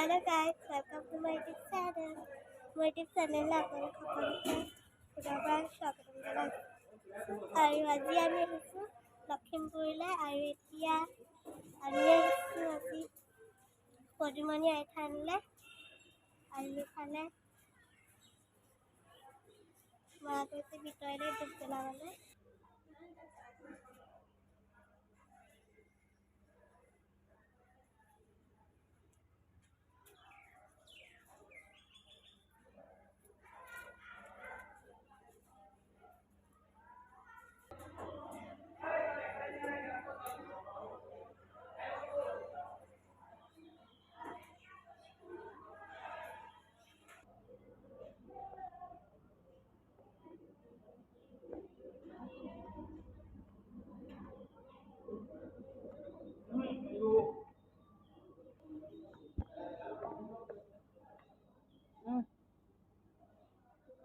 Hello guys, welcome to my YouTube channel. My YouTube channel आपको পুনৰবাৰ স্বাগতম জনাইছোঁ। আৰু আজি আমি আহিছোঁ লখিমপুৰলৈ আৰু এতিয়া আমি আহিছোঁ আজি পদুমণি আইথানলৈ আৰু ইফালে মা গৈছে ভিতৰলৈ ধূপ জ্বলাবলৈ।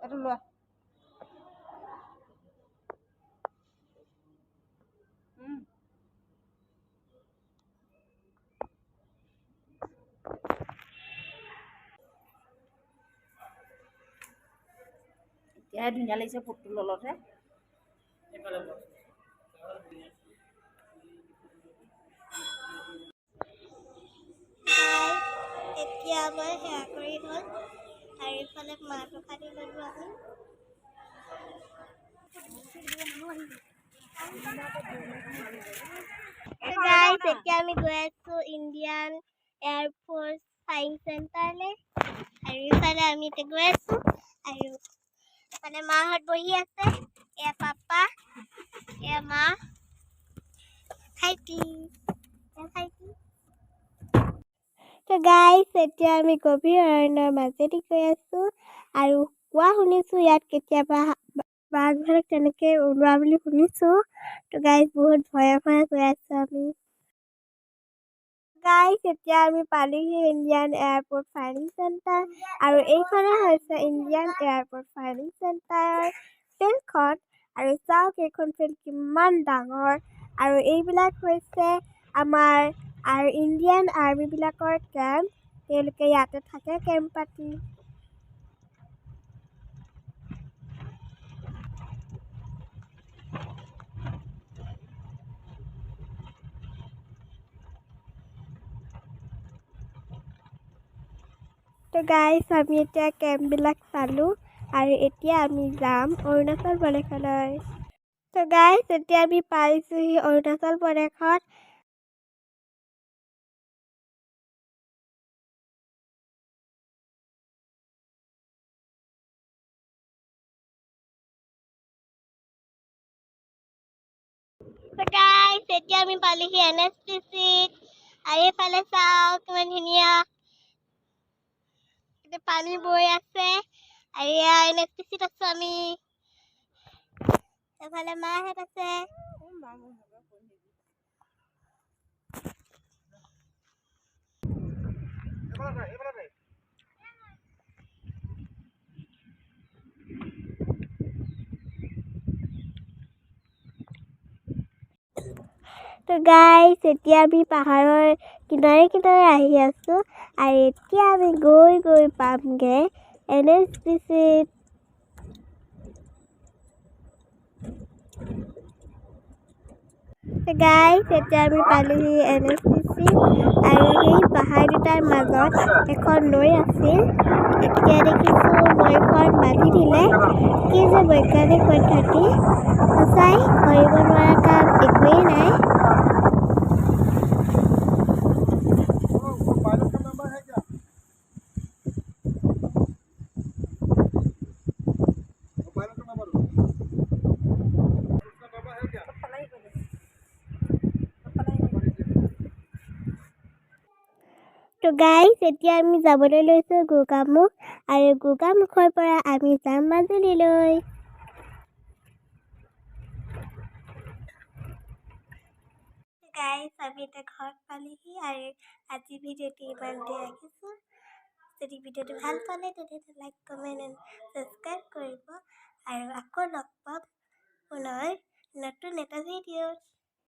Itu loh. Ya dunia lagi sepuluh lolos ya. এতিয়া মই সেয়া কৰি হ'ল আৰু ইফালে মাহটো কাটি ল'লোঁ আমি। Guys, এতিয়া আমি গৈ আছোঁ ইণ্ডিয়ান এয়াৰফ'ৰ্চ চায়েন্স চেণ্টাৰলৈ আৰু ইফালে আমি এতিয়া গৈ আছোঁ আৰু ইফালে মাহঁত বহি আছে। এয়া পাপা, এয়া মা, ভাইটি, ভাইটি। তো গাইজ এতিয়া আমি গভীৰ অৰণ্যৰ মাজেদি গৈ আছোঁ আৰু কোৱা শুনিছোঁ ইয়াত কেতিয়াবা বাঘ ভালুক তেনেকৈ ওলোৱা বুলি শুনিছোঁ। তো গাইজ বহুত ভয়ে ভয়ে গৈ আছোঁ আমি। গাইজ এতিয়া আমি পালোহি ইণ্ডিয়ান এয়াৰপৰ্ট ফায়াৰিং চেণ্টাৰ আৰু এইখনে হৈছে ইণ্ডিয়ান এয়াৰপৰ্ট ফায়াৰিং চেণ্টাৰৰ ফিল্ডখন। আৰু চাওক এইখন ফিল্ড কিমান ডাঙৰ আৰু এইবিলাক হৈছে আমাৰ আৰু ইণ্ডিয়ান আৰ্মিবিলাকৰ কেম্প। তেওঁলোকে ইয়াতে থাকে কেম্প পাতি। তো গাইজ আমি এতিয়া কেম্পবিলাক চালোঁ আৰু এতিয়া আমি যাম অৰুণাচল প্ৰদেশলৈ। তো গাইজ এতিয়া আমি পাইছোঁহি অৰুণাচল প্ৰদেশত। তো গাইজ এতিয়া আমি পালোহি NSPCত আৰু এইফালে চাওক কিমান ধুনীয়া পানী বৈ আছে আৰু এয়া NSPCত আছোঁ আমি। এইফালে মাহঁত আছে। তো গাইজ এতিয়া আমি পাহাৰৰ কিনাৰে কিনাৰে আহি আছোঁ আৰু এতিয়া আমি গৈ গৈ পামগৈ NSPCত। তো গাইজ এতিয়া আমি পালোহি NSPC আৰু সেই পাহাৰ দুটাৰ মাজত এখন নৈ আছিল। এতিয়া দেখিছোঁ নৈখন বান্ধি দিলে। কি যে বৈজ্ঞানিক পদ্ধতি, সঁচাই কৰিব নোৱাৰা কাম একোৱেই নাই। তো গাইজ এতিয়া আমি যাবলৈ লৈছোঁ গোগামুখ আৰু গোগামুখৰ পৰা আমি যাম মাজুলীলৈ। গাইজ আমি এতিয়া ঘৰত পালোহি আৰু আজি ভিডিঅ'টো ইমানতে ৰাখিছোঁ। যদি ভিডিঅ'টো ভাল পালে তেন্তে লাইক কমেণ্ট এণ্ড ছাবস্ক্ৰাইব কৰিব আৰু আকৌ লগ পাম পুনৰ নতুন এটা ভিডিঅ'ত।